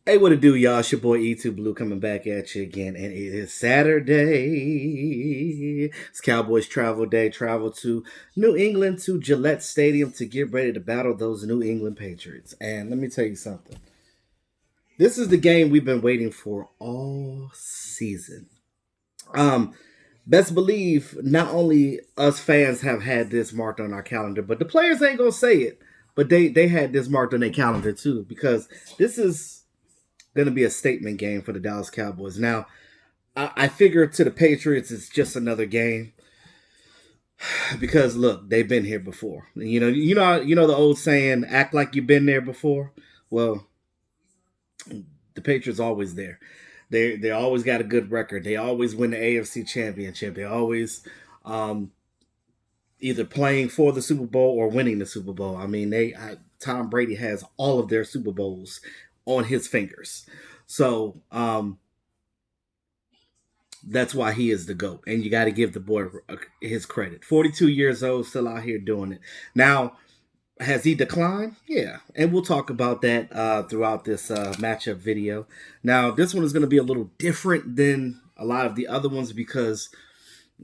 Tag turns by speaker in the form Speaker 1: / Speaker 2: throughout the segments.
Speaker 1: Hey, what it do, y'all? It's your boy E2 Blue coming back at you again, and it is Saturday. It's Cowboys travel day. Travel to New England to Gillette Stadium to get ready to battle those New England Patriots. And let me tell you something. This is the game we've been waiting for all season. Um, Best believe not only us fans have had this marked on our calendar, but the players ain't gonna say it. But they had this marked on their calendar too, because this is going to be a statement game for the Dallas Cowboys. Now, I figure to the Patriots, it's just another game because look, they've been here before. You know the old saying, "Act like you've been there before." Well, the Patriots always there. They always got a good record. They always win the AFC Championship. They always um, either playing for the Super Bowl or winning the Super Bowl. I mean, Tom Brady has all of their Super Bowls on his fingers. So that's why he is the GOAT. And you got to give the boy his credit. 42 years old, still out here doing it. Now, has he declined? Yeah. And we'll talk about that throughout this matchup video. Now, this one is going to be a little different than a lot of the other ones because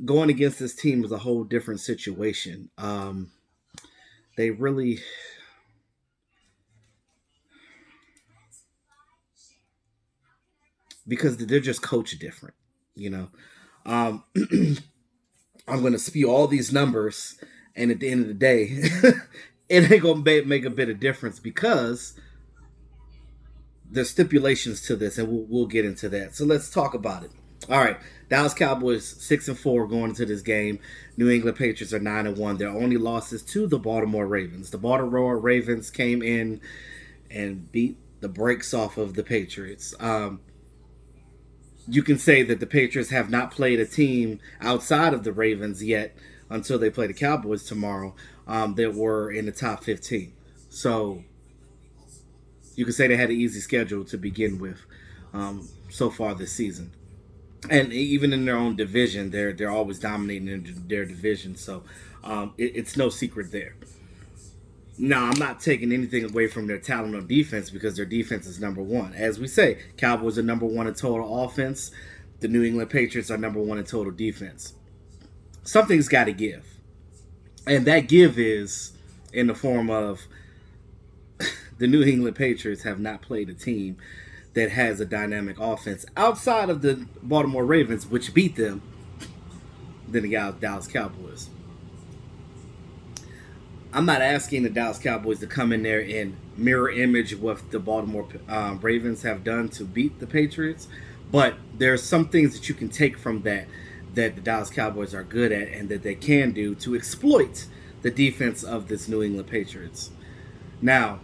Speaker 1: going against this team is a whole different situation. They really. Because they're just coached different, you know. Um, I'm going to spew all these numbers, and at the end of the day, it ain't going to make a bit of difference because there's stipulations to this, and we'll get into that. So let's talk about it. All right, Dallas Cowboys 6-4 going into this game. New England Patriots are 9-1. Their only losses to the Baltimore Ravens. The Baltimore Ravens came in and beat the brakes off of the Patriots. You can say that the Patriots have not played a team outside of the Ravens yet until they play the Cowboys tomorrow that were in the top 15. So you can say they had an easy schedule to begin with so far this season. And even in their own division, they're always dominating in their division. So it's no secret there. Now, I'm not taking anything away from their talent on defense because their defense is number one. As we say, Cowboys are number one in total offense. The New England Patriots are number one in total defense. Something's got to give. And that give is in the form of the New England Patriots have not played a team that has a dynamic offense outside of the Baltimore Ravens, which beat them, than the Dallas Cowboys. I'm not asking the Dallas Cowboys to come in there and mirror image what the Baltimore Ravens have done to beat the Patriots, but there's some things that you can take from that the Dallas Cowboys are good at and that they can do to exploit the defense of this New England Patriots. Now,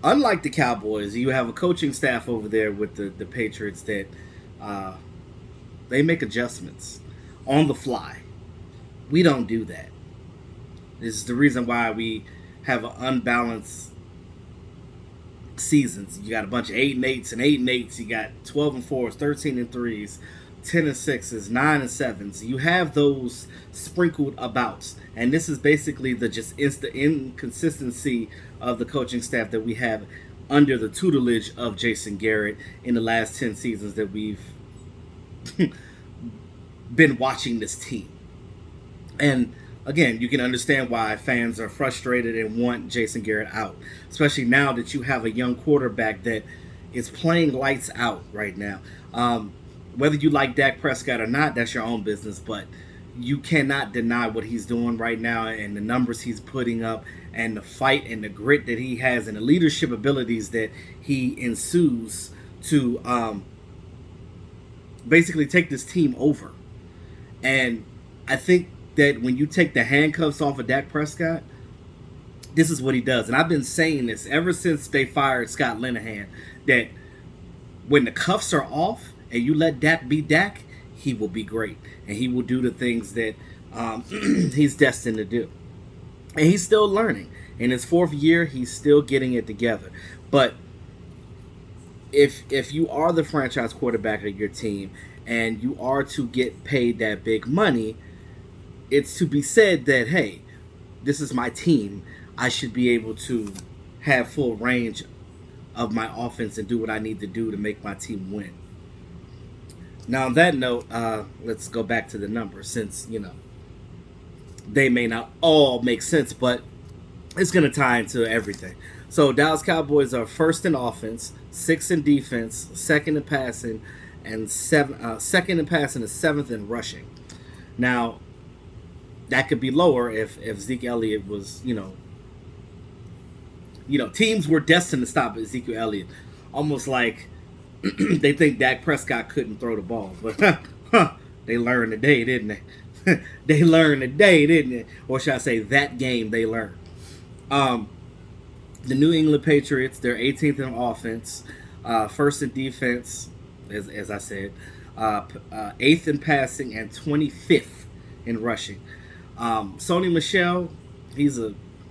Speaker 1: unlike the Cowboys, you have a coaching staff over there with the Patriots that they make adjustments on the fly. We don't do that. This is the reason why we have an unbalanced seasons. You got a bunch of 8-8s and 8-8s. You got 12-4s, 13-3s, 10-6s, 9-7s. You have those sprinkled about, and this is basically the inconsistency of the coaching staff that we have under the tutelage of Jason Garrett in the last 10 seasons that we've been watching this team. And again, you can understand why fans are frustrated and want Jason Garrett out, especially now that you have a young quarterback that is playing lights out right now. Whether you like Dak Prescott or not, that's your own business, but you cannot deny what he's doing right now and the numbers he's putting up and the fight and the grit that he has and the leadership abilities that he ensues to basically take this team over. And I think that when you take the handcuffs off of Dak Prescott, this is what he does. And I've been saying this ever since they fired Scott Linehan, that when the cuffs are off and you let Dak be Dak, he will be great. And he will do the things that he's destined to do. And he's still learning. In his fourth year, he's still getting it together. But if you are the franchise quarterback of your team and you are to get paid that big money, it's to be said that, hey, this is my team. I should be able to have full range of my offense and do what I need to do to make my team win. Now, on that note, let's go back to the numbers since, they may not all make sense, but it's going to tie into everything. So, Dallas Cowboys are first in offense, sixth in defense, second in passing, and second in passing and seventh in rushing. Now, that could be lower if Zeke Elliott was, teams were destined to stop Ezekiel Elliott. Almost like they think Dak Prescott couldn't throw the ball. But they learned today, didn't they? They learned today, didn't they? Or should I say that game they learned. The New England Patriots, they're 18th in offense, first in defense, as I said, 8th in passing, and 25th in rushing. Sony Michel,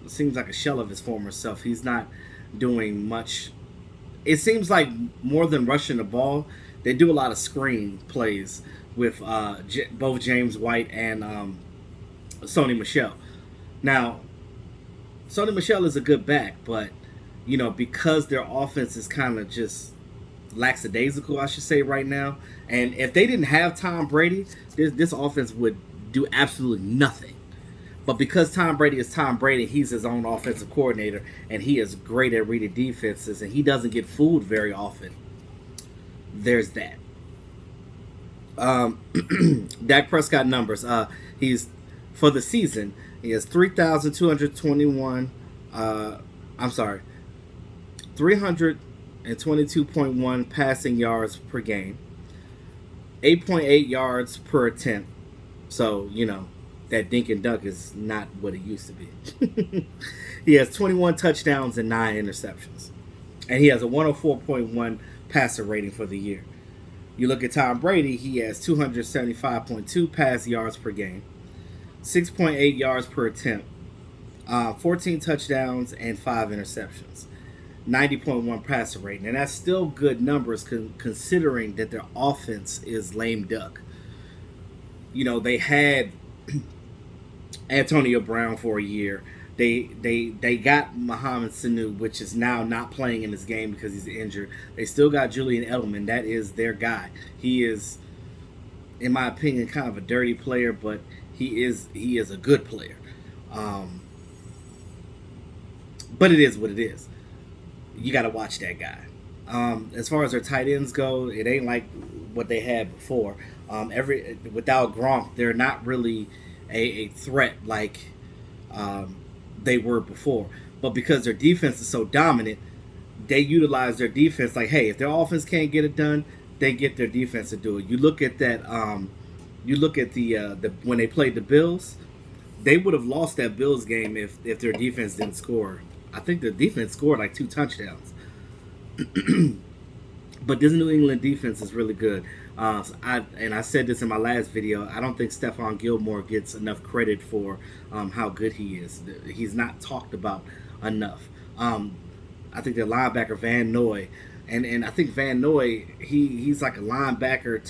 Speaker 1: seems like a shell of his former self. He's not doing much. It seems like more than rushing the ball, they do a lot of screen plays with both James White and Sony Michel. Now, Sony Michel is a good back, but because their offense is kind of just lackadaisical, I should say, right now. And if they didn't have Tom Brady, this offense would do absolutely nothing. But because Tom Brady is Tom Brady, he's his own offensive coordinator, and he is great at reading defenses, and he doesn't get fooled very often. There's that. Dak Prescott numbers. He's for the season. He has 3,221. 322.1 passing yards per game, 8.8 yards per attempt. So that dink and dunk is not what it used to be. He has 21 touchdowns and 9 interceptions. And he has a 104.1 passer rating for the year. You look at Tom Brady, he has 275.2 pass yards per game, 6.8 yards per attempt, 14 touchdowns and 5 interceptions, 90.1 passer rating. And that's still good numbers considering that their offense is lame duck. They had Antonio Brown for a year. They got Mohamed Sanu, which is now not playing in this game because he's injured. They still got Julian Edelman. That is their guy. He is, in my opinion, kind of a dirty player, but he is a good player. But it is what it is. You got to watch that guy. As far as their tight ends go, it ain't like what they had before. Without Gronk, they're not really a threat like they were before. But because their defense is so dominant, they utilize their defense. Like, hey, if their offense can't get it done, they get their defense to do it. You look at that. You look at the when they played the Bills, they would have lost that Bills game if their defense didn't score. I think their defense scored like 2 touchdowns. But this New England defense is really good. I said this in my last video. I don't think Stephon Gilmore gets enough credit for how good he is. He's not talked about enough. I think the linebacker Van Noy, and I think Van Noy, he's like a linebacker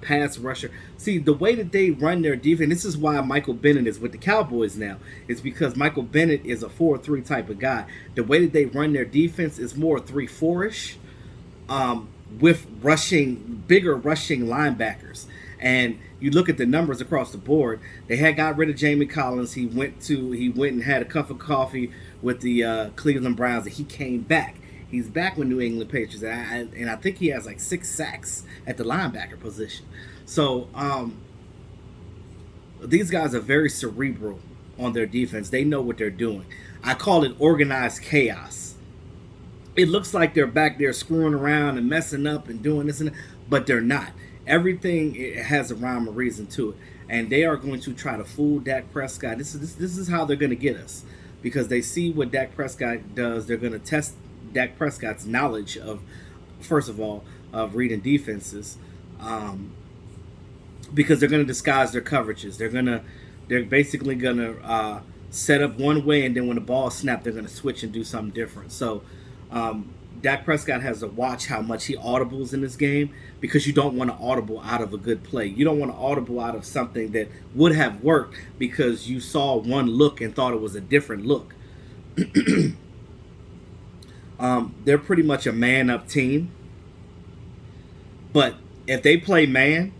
Speaker 1: pass rusher. See, the way that they run their defense, this is why Michael Bennett is with the Cowboys now. It's because Michael Bennett is a 4-3 type of guy. The way that they run their defense is more 3-4-ish. With bigger rushing linebackers. And you look at the numbers across the board. They had got rid of Jamie Collins. He went and had a cup of coffee with the Cleveland Browns, and he came back. He's back with New England Patriots, and I think he has like 6 sacks at the linebacker position. So these guys are very cerebral on their defense. They know what they're doing. I call it organized chaos. It looks like they're back there screwing around and messing up and doing this and that, but they're not. Everything has a rhyme or reason to it, and they are going to try to fool Dak Prescott. This is how they're going to get us, because they see what Dak Prescott does. They're going to test Dak Prescott's knowledge of, first of all, of reading defenses, because they're going to disguise their coverages. They're basically going to set up one way, and then when the ball snaps, they're going to switch and do something different. So Dak Prescott has to watch how much he audibles in this game, because you don't want to audible out of a good play. You don't want to audible out of something that would have worked because you saw one look and thought it was a different look. They're pretty much a man up team, but if they play man,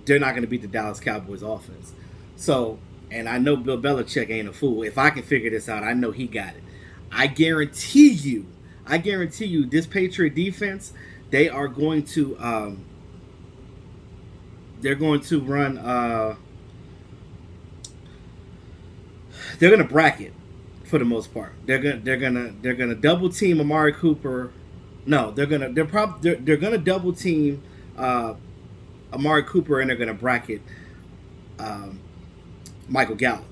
Speaker 1: they're not going to beat the Dallas Cowboys offense. So, and I know Bill Belichick ain't a fool. If I can figure this out, I know he got it. I guarantee you, this Patriot defense, they are going to, run. They're going to bracket for the most part. They're gonna double team Amari Cooper. No, they're gonna double team Amari Cooper, and they're gonna bracket Michael Gallup.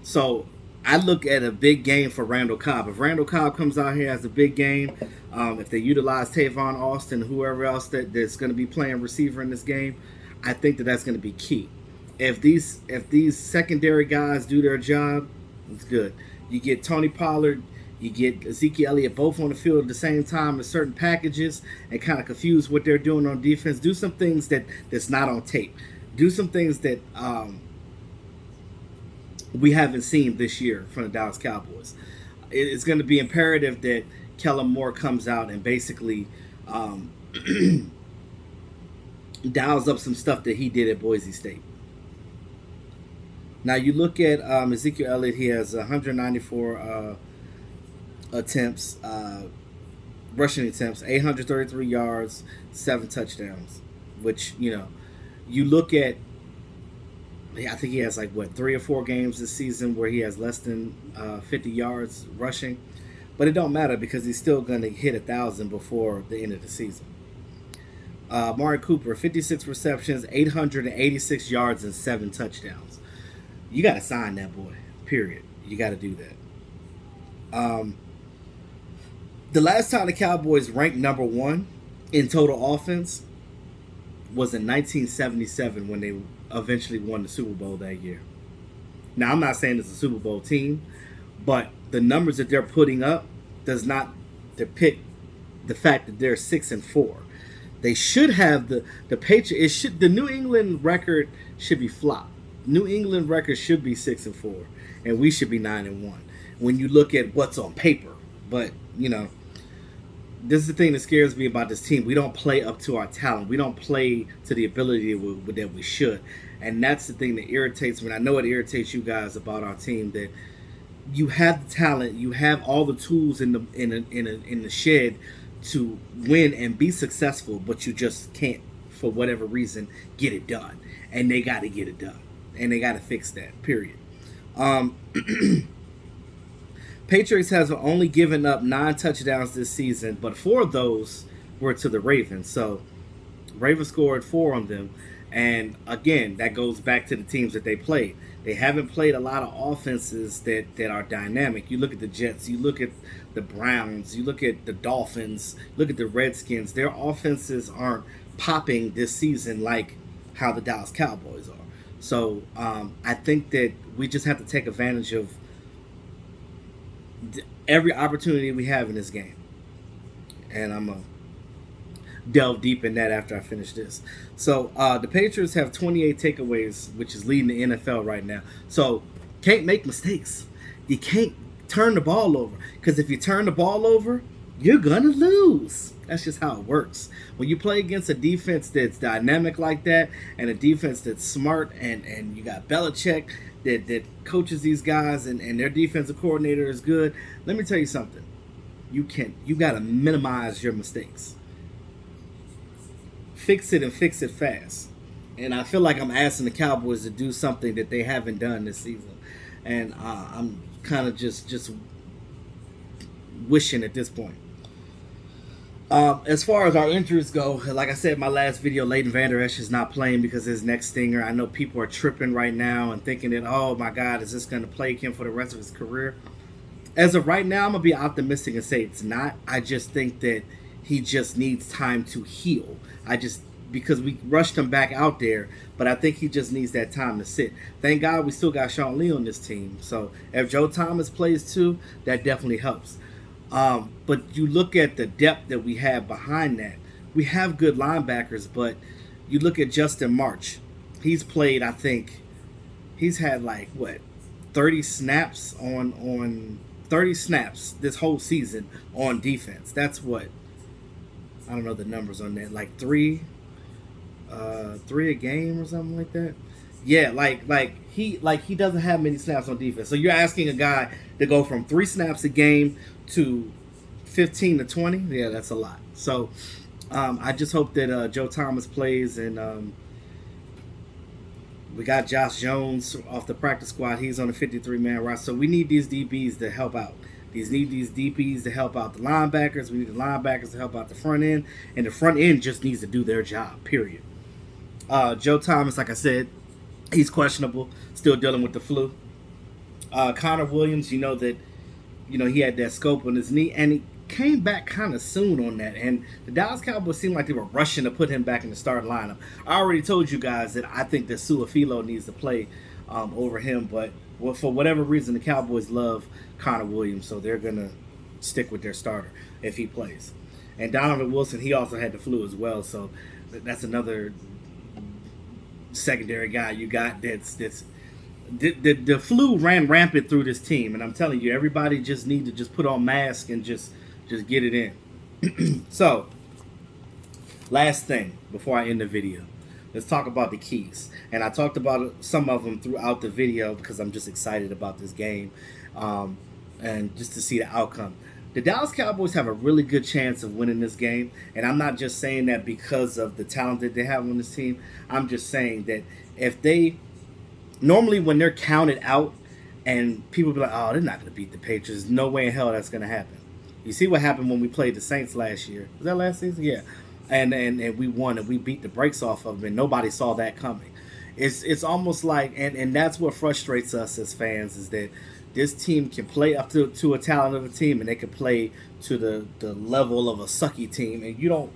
Speaker 1: So I look at a big game for Randall Cobb. If Randall Cobb comes out here as a big game, if they utilize Tavon Austin, whoever else that's going to be playing receiver in this game, I think that's going to be key. If these secondary guys do their job, it's good. You get Tony Pollard, you get Ezekiel Elliott both on the field at the same time in certain packages and kind of confuse what they're doing on defense. Do some things that's not on tape. Do some things that we haven't seen this year from the Dallas Cowboys. It's going to be imperative that Kellen Moore comes out and basically dials up some stuff that he did at Boise State. Now you look at Ezekiel Elliott. He has 194 attempts, rushing attempts, 833 yards, 7 touchdowns. Which, you look at. I think he has 3 or 4 games this season where he has less than 50 yards rushing, but it don't matter because he's still going to hit 1,000 before the end of the season. Amari Cooper, 56 receptions, 886 yards, and 7 touchdowns. You got to sign that boy, period. You got to do that. The last time the Cowboys ranked number 1 in total offense was in 1977 when they eventually won the Super Bowl that year. Now, I'm not saying it's a Super Bowl team, but the numbers that they're putting up does not depict the fact that they're 6-4. They should have the Patriots. The New England record should be flop. New England record should be 6-4, and we should be 9-1 when you look at what's on paper. But this is the thing that scares me about this team. We don't play up to our talent. We don't play to the ability that we should, and that's the thing that irritates me. And I know it irritates you guys about our team, that you have the talent, you have all the tools in the shed to win and be successful, but you just can't, for whatever reason, get it done. And they got to get it done, and they got to fix that. Period. Patriots has only given up 9 touchdowns this season, but 4 of those were to the Ravens. So Ravens scored 4 on them. And again, that goes back to the teams that they played. They haven't played a lot of offenses that are dynamic. You look at the Jets, you look at the Browns, you look at the Dolphins, look at the Redskins. Their offenses aren't popping this season like how the Dallas Cowboys are. So I think that we just have to take advantage of every opportunity we have in this game. And I'm going to delve deep in that after I finish this. So the Patriots have 28 takeaways, which is leading the NFL right now. So can't make mistakes. You can't turn the ball over, because if you turn the ball over, you're going to lose. That's just how it works. When you play against a defense that's dynamic like that, and a defense that's smart, and you got Belichick that coaches these guys, and their defensive coordinator is good, let me tell you something. You got to minimize your mistakes. Fix it, and fix it fast. And I feel like I'm asking the Cowboys to do something that they haven't done this season. And I'm kind of just wishing at this point. As far as our injuries go, like I said in my last video, Leighton Vander Esch is not playing because of his neck stinger. I know people are tripping right now and thinking that, oh my God, is this going to plague him for the rest of his career? As of right now, I'm going to be optimistic and say it's not. I just think that he just needs time to heal. Because we rushed him back out there, but I think he just needs that time to sit. Thank God we still got Sean Lee on this team. So if Joe Thomas plays too, that definitely helps. But you look at the depth that we have behind that. We have good linebackers, but you look at Justin March. He's played, I think, he's had 30 snaps on 30 snaps this whole season on defense. That's what, I don't know the numbers on that. Like three a game or something like that. Yeah, like he doesn't have many snaps on defense. So you're asking a guy to go from 3 snaps a game to 15 to 20. Yeah, that's a lot. So I just hope that Joe Thomas plays, and we got Josh Jones off the practice squad. He's on the 53-man roster. So we need these DBs to help out. These DBs to help out the linebackers. We need the linebackers to help out the front end, and the front end just needs to do their job. Period. Joe Thomas, like I said, he's questionable, still dealing with the flu. Connor Williams, he had that scope on his knee, and he came back kind of soon on that. And the Dallas Cowboys seemed like they were rushing to put him back in the starting lineup. I already told you guys that I think that Suafilo needs to play over him, but for whatever reason, the Cowboys love Connor Williams, so they're gonna stick with their starter if he plays. And Donovan Wilson, he also had the flu as well, so that's another secondary guy you got that's the flu ran rampant through this team, and I'm telling you, everybody just need to just put on masks and just get it in. So, last thing before I end the video, let's talk about the keys. And I talked about some of them throughout the video because I'm just excited about this game, and just to see the outcome. The Dallas Cowboys have a really good chance of winning this game, and I'm not just saying that because of the talent that they have on this team. I'm just saying that if they normally, when they're counted out and people be like, oh, they're not going to beat the Patriots, no way in hell that's going to happen. You see what happened when we played the Saints last year. Was that last season? Yeah. And we won, and we beat the brakes off of them, and nobody saw that coming. It's almost like, and that's what frustrates us as fans, is that this team can play up to a talent of a team, and they can play to the level of a sucky team, and you don't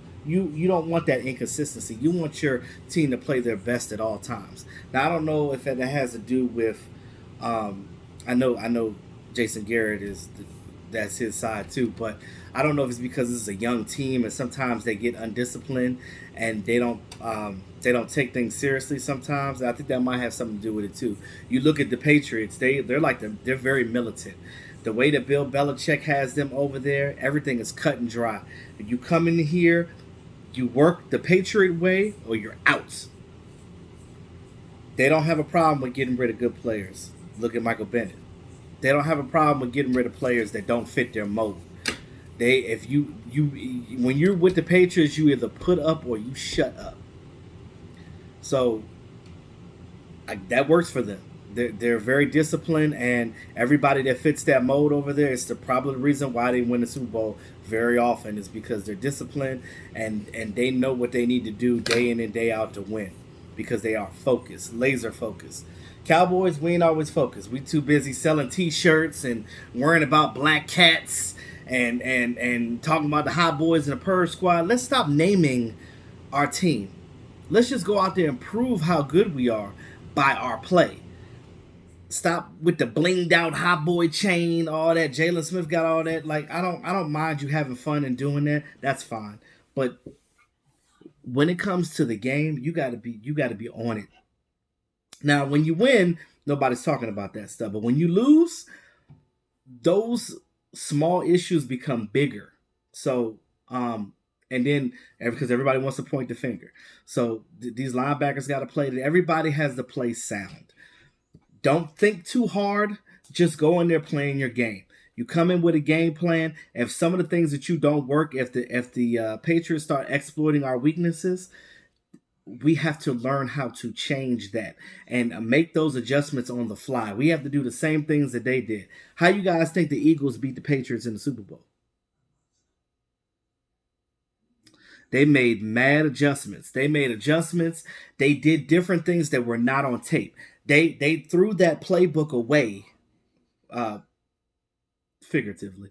Speaker 1: want that inconsistency. You want your team to play their best at all times. Now, I don't know if that has to do with, I know Jason Garrett that's his side too, but I don't know if it's because this is a young team and sometimes they get undisciplined and they don't take things seriously sometimes. I think that might have something to do with it too. You look at the Patriots, they're very militant. The way that Bill Belichick has them over there, everything is cut and dry. You come in here, you work the Patriot way, or you're out. They don't have a problem with getting rid of good players. Look at Michael Bennett. They don't have a problem with getting rid of players that don't fit their mold. When you're with the Patriots, you either put up or you shut up. So that works for them. They're very disciplined, and everybody that fits that mold over there is probably the reason why they win the Super Bowl very often, is because they're disciplined and they know what they need to do day in and day out to win, because they are focused, laser focused. Cowboys, we ain't always focused. We too busy selling T-shirts and worrying about black cats and talking about the hot boys and the purge squad. Let's stop naming our team. Let's just go out there and prove how good we are by our play. Stop with the blinged out hot boy chain, all that. Jalen Smith got all that. Like, I don't mind you having fun and doing that. That's fine. But when it comes to the game, you gotta be on it. Now, when you win, nobody's talking about that stuff. But when you lose, those small issues become bigger. So, and then because everybody wants to point the finger, so these linebackers got to play. Everybody has to play sound. Don't think too hard. Just go in there playing your game. You come in with a game plan. If some of the things that you don't work, if the Patriots start exploiting our weaknesses, we have to learn how to change that and make those adjustments on the fly. We have to do the same things that they did. How you guys think the Eagles beat the Patriots in the Super Bowl? They made mad adjustments. They did different things that were not on tape. They threw that playbook away, figuratively,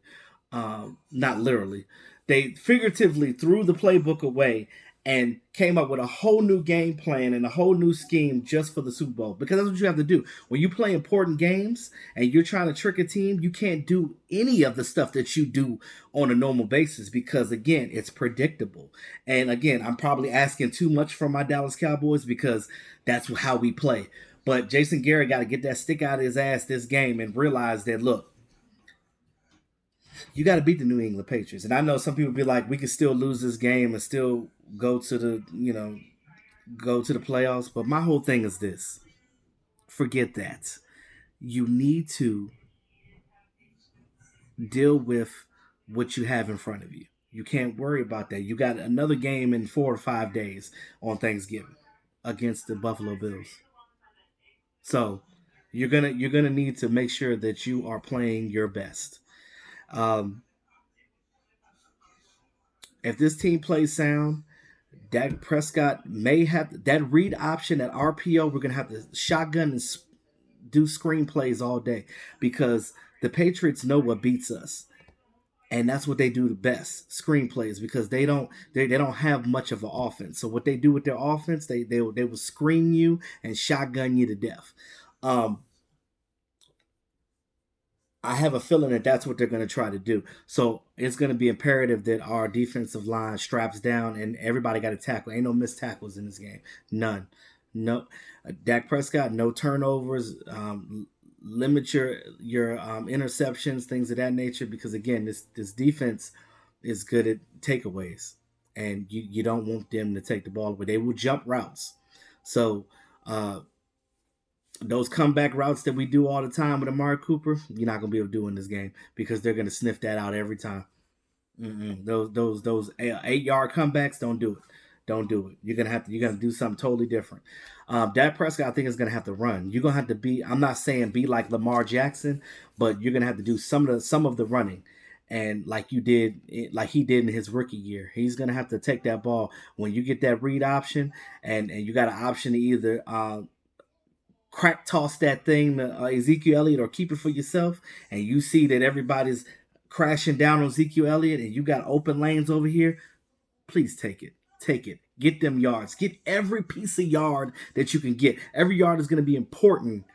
Speaker 1: not literally. They figuratively threw the playbook away and came up with a whole new game plan and a whole new scheme just for the Super Bowl. Because that's what you have to do. When you play important games and you're trying to trick a team, you can't do any of the stuff that you do on a normal basis because, again, it's predictable. And, again, I'm probably asking too much from my Dallas Cowboys because that's how we play. But Jason Garrett got to get that stick out of his ass this game and realize that, look, You got to beat the New England Patriots. And I know some people be like, we can still lose this game and still go to the, go to the playoffs. But my whole thing is this: forget that. You need to deal with what you have in front of you. You can't worry about that. You got another game in 4 or 5 days on Thanksgiving against the Buffalo Bills. So you're gonna need to make sure that you are playing your best. Um, if this team plays sound, Dak Prescott may have that read option at RPO. We're gonna have to shotgun and do screenplays all day because the Patriots know what beats us, and that's what they do the best, screenplays, because they don't have much of an offense. So what they do with their offense, they will screen you and shotgun you to death. Um, I have a feeling that that's what they're going to try to do. So it's going to be imperative that our defensive line straps down and everybody got to tackle. Ain't no missed tackles in this game. None. No. Dak Prescott, no turnovers. Limit your interceptions, things of that nature. Because again, this defense is good at takeaways, and you don't want them to take the ball away. They will jump routes. So those comeback routes that we do all the time with Amari Cooper, you're not gonna be able to do in this game because they're gonna sniff that out every time. Those 8 yard comebacks, don't do it. Don't do it. You're gonna do something totally different. Dak Prescott, I think, is gonna have to run. You're gonna have to be. I'm not saying be like Lamar Jackson, but you're gonna have to do some of the running, and like he did in his rookie year. He's gonna have to take that ball when you get that read option, and you got an option to either crack toss that thing to Ezekiel Elliott or keep it for yourself, and you see that everybody's crashing down on Ezekiel Elliott and you got open lanes over here, please take it. Take it. Get them yards. Get every piece of yard that you can get. Every yard is going to be important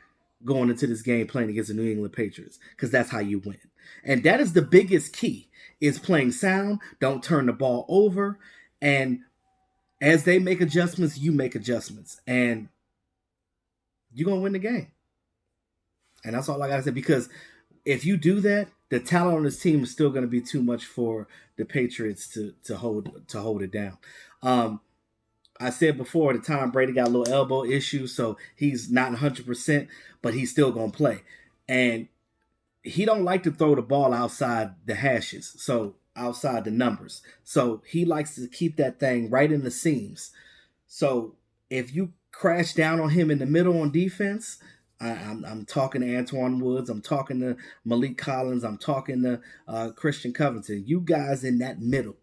Speaker 1: going into this game playing against the New England Patriots because that's how you win. And that is the biggest key is playing sound. Don't turn the ball over. And as they make adjustments, you make adjustments. And you're going to win the game. And that's all I got to say, because if you do that, the talent on this team is still going to be too much for the Patriots to hold it down. I said before that Tom Brady got a little elbow issue, so he's not 100%, but he's still going to play. And he don't like to throw the ball outside the hashes, so outside the numbers. So he likes to keep that thing right in the seams. So if you crash down on him in the middle on defense, I'm talking to Antoine Woods. I'm talking to Malik Collins. I'm talking to Christian Covington. You guys in that middle,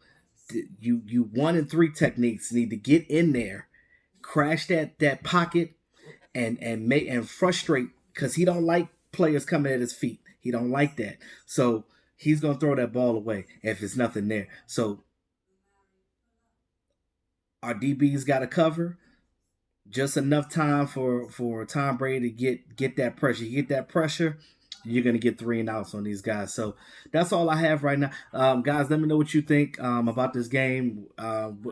Speaker 1: you 1 and 3 techniques need to get in there, crash that pocket, and frustrate, because he don't like players coming at his feet. He don't like that. So he's gonna throw that ball away if it's nothing there. So our DBs got to cover. Just enough time for Tom Brady to get that pressure. You get that pressure, you're going to get 3 and outs on these guys. So that's all I have right now. Guys, let me know what you think about this game.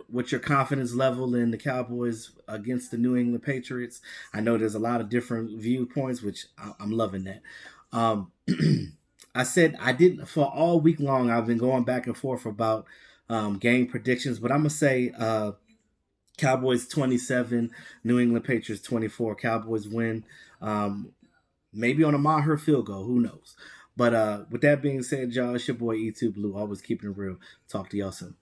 Speaker 1: What's your confidence level in the Cowboys against the New England Patriots? I know there's a lot of different viewpoints, which I'm loving that. I said I didn't, for all week long, I've been going back and forth about game predictions, but I'm going to say Cowboys 27, New England Patriots 24. Cowboys win. Maybe on a Maher field goal. Who knows? But with that being said, y'all, it's your boy E2 Blue. Always keeping it real. Talk to y'all soon.